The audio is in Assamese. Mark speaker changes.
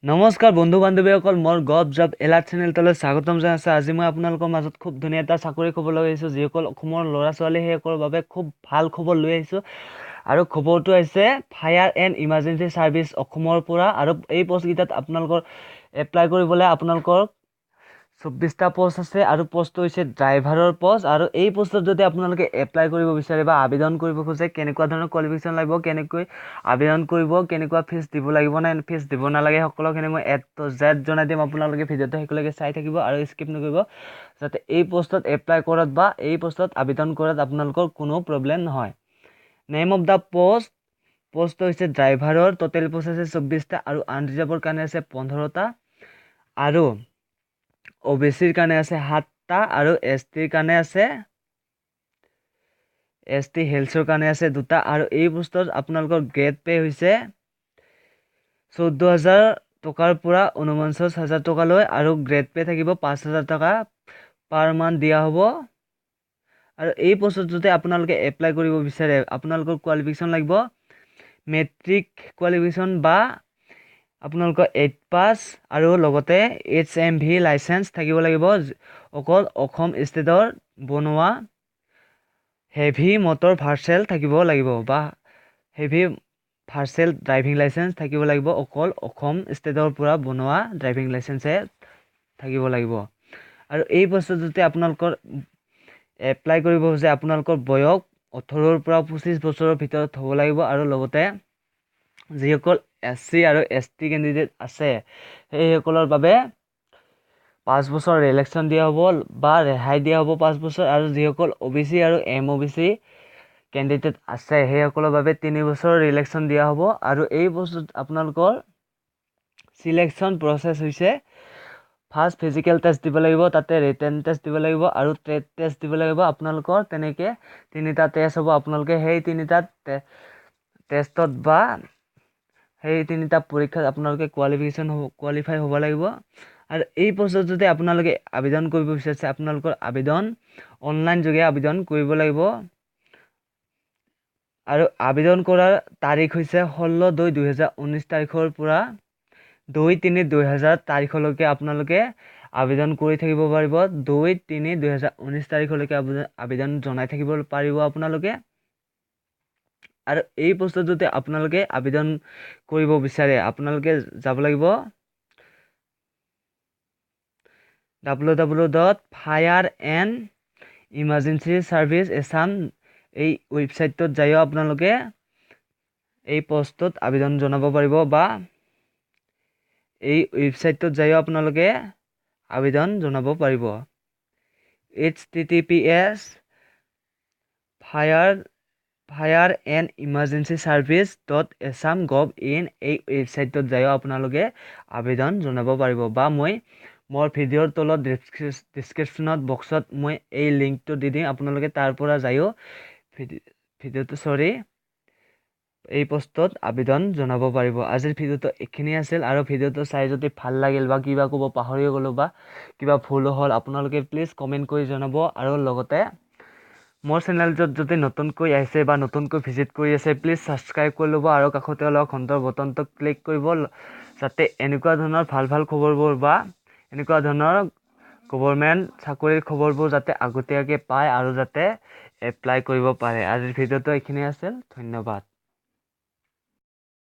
Speaker 1: নমস্কাৰ বন্ধু বান্ধৱীসকল, মোৰ গভ জব এলাৰ্ট চেনেলটোলৈ স্বাগতম জনাইছোঁ। আজি মই আপোনালোকৰ মাজত খুব ধুনীয়া এটা চাকৰি খবৰ লৈ আহিছোঁ, যিসকল অসমৰ ল'ৰা ছোৱালী সেইসকলৰ বাবে খুব ভাল খবৰ লৈ আহিছোঁ। আৰু খবৰটো হৈছে ফায়াৰ এণ্ড ইমাৰ্জেঞ্চি ছাৰ্ভিচ অসমৰ পৰা। আৰু এই পষ্টকেইটাত আপোনালোকৰ এপ্লাই কৰিবলৈ আপোনালোকৰ 24টা পোষ্ট আছে, আৰু পোষ্টটো হৈছে ড্ৰাইভাৰৰ পোষ্ট। আৰু এই পোষ্টত যদি আপোনালোকে এপ্লাই কৰিব বিচাৰে বা আবেদন কৰিব খোজে, কেনেকুৱা ধৰণৰ কোৱালিফিকেশ্যন লাগিব, কেনেকৈ আবেদন কৰিব, কেনেকুৱা ফিজ দিব লাগিব নে ফিজ দিব নালাগে, সকলোখিনি মই A to Z জনাই দিম। আপোনালোকে ভিডিঅ'টো শেষলৈকে চাই থাকিব আৰু স্কিপ নকৰিব, যাতে এই পোষ্টত এপ্লাই কৰাত বা এই পোষ্টত আবেদন কৰাত আপোনালোকৰ কোনো প্ৰব্লেম নহয়। নেম অফ দ্য পোষ্ট হৈছে ড্ৰাইভাৰৰ। টোটেল পোষ্ট আছে 24টা, আৰু আনৰিজাৰ্ভৰ কাৰণে আছে 15টা, আৰু OBCৰ কাৰণে আছে 7টা, আৰু STৰ কাৰণে আছে ST হেল্থৰ কাৰণে আছে 2টা। আৰু এই পোষ্টত আপোনালোকৰ গ্ৰেড পে হৈছে 14,000 টকাৰ পৰা 49,000 টকালৈ, আৰু গ্ৰেড পে থাকিব 5,000 টকা পাৰ মান্থ দিয়া হ'ব। আৰু এই পোষ্টত যদি আপোনালোকে এপ্লাই কৰিব বিচাৰে, আপোনালোকৰ কোৱালিফিকেশ্যন লাগিব মেট্ৰিক কোৱালিফিকেশ্যন বা আপোনালোকৰ 8 পাছ, আৰু লগতে HMV লাইচেঞ্চ থাকিব লাগিব। অকল অসম ষ্টেটৰ বনোৱা হেভি মটৰ ভাৰ্চেল থাকিব লাগিব, বা হেভি ভাৰ্চেল ড্ৰাইভিং লাইচেঞ্চ থাকিব লাগিব। অকল অসম ষ্টেটৰ পৰা বনোৱা ড্ৰাইভিং লাইচেঞ্চে থাকিব লাগিব। আৰু এই পোষ্টত যদি আপোনালোকৰ এপ্লাই কৰিব খোজে, আপোনালোকৰ বয়স 18ৰ পৰা 25 বছৰৰ ভিতৰত হ'ব লাগিব। আৰু লগতে যিসকল SC আৰু ST কেণ্ডিডেট আছে, সেইসকলৰ বাবে 5 বছৰ ৰিলেক্সন দিয়া হ'ব বা ৰেহাই দিয়া হ'ব 5 বছৰ। আৰু যিসকল OBC আৰু MOBC কেণ্ডিডেট আছে, সেইসকলৰ বাবে 3 বছৰ ৰিলেক্সন দিয়া হ'ব। আৰু এই পোষ্টত আপোনালোকৰ চিলেকশ্যন প্ৰচেছ হৈছে ফাৰ্ষ্ট ফিজিকেল টেষ্ট দিব লাগিব, তাতে ৰিটেন টেষ্ট দিব লাগিব, আৰু ট্ৰেড টেষ্ট দিব লাগিব। আপোনালোকৰ তেনেকৈ 3টা টেষ্ট হ'ব। আপোনালোকে সেই 3টা টেষ্টত বা সেই 3টা পৰীক্ষাত আপোনালোকে কোৱালিফাই হ'ব লাগিব। আৰু এই পোষ্টত যদি আপোনালোকে আবেদন কৰিব বিচাৰিছে, আপোনালোকৰ আবেদন অনলাইন যোগে আবেদন কৰিব লাগিব। আৰু আবেদন কৰাৰ তাৰিখ হৈছে 16/2/2019 তাৰিখৰ পৰা 2/3/2000 তাৰিখলৈকে আপোনালোকে আবেদন কৰি থাকিব পাৰিব। 2/3/2019 তাৰিখলৈকে আবেদন জনাই থাকিব পাৰিব আপোনালোকে। আৰু এই পোষ্টত যদি আপোনালোকে আবেদন কৰিব বিচাৰে, আপোনালোকে যাব লাগিব www.fireandemergencyserviceassam এই ৱেবছাইটটোত যায়ো আপোনালোকে এই পোষ্টত আবেদন জনাব পাৰিব, বা এই ৱেবছাইটটোত যায়ো আপোনালোকে আবেদন জনাব পাৰিব। https://fireandemergencyservice.assam.gov.in এই ৱেবছাইটটোত যায়ো আপোনালোকে আবেদন জনাব পাৰিব, বা মই মোৰ ভিডিঅ'ৰ তলত ডিছক্ৰিপশ্যনত বক্সত মই এই লিংকটো দি দিম। আপোনালোকে তাৰ পৰা যায়ো এই পোষ্টত আবেদন জনাব পাৰিব। আজিৰ ভিডিঅ'টো এইখিনি আছিল, আৰু ভিডিঅ'টো চাই যদি ভাল লাগিল বা কিবা ক'ব পাহৰি গ'লোঁ বা কিবা ভুল হ'ল, আপোনালোকে প্লিজ কমেণ্ট কৰি জনাব। আৰু লগতে মোৰ চেনেলটোত যদি নতুনকৈ আহিছে বা নতুনকৈ ভিজিট কৰি আছে, প্লিজ ছাবস্ক্ৰাইব কৰি ল'ব, আৰু কাষতে অলপ ঘণ্টাৰ বটনটো ক্লিক কৰিব, যাতে এনেকুৱা ধৰণৰ ভাল খবৰবোৰ বা এনেকুৱা ধৰণৰ গভৰ্ণমেণ্ট চাকৰিৰ খবৰবোৰ যাতে আগতীয়াকৈ পায়, আৰু যাতে এপ্লাই কৰিব পাৰে। আজিৰ ভিডিঅ'টো এইখিনি আছিল। ধন্যবাদ।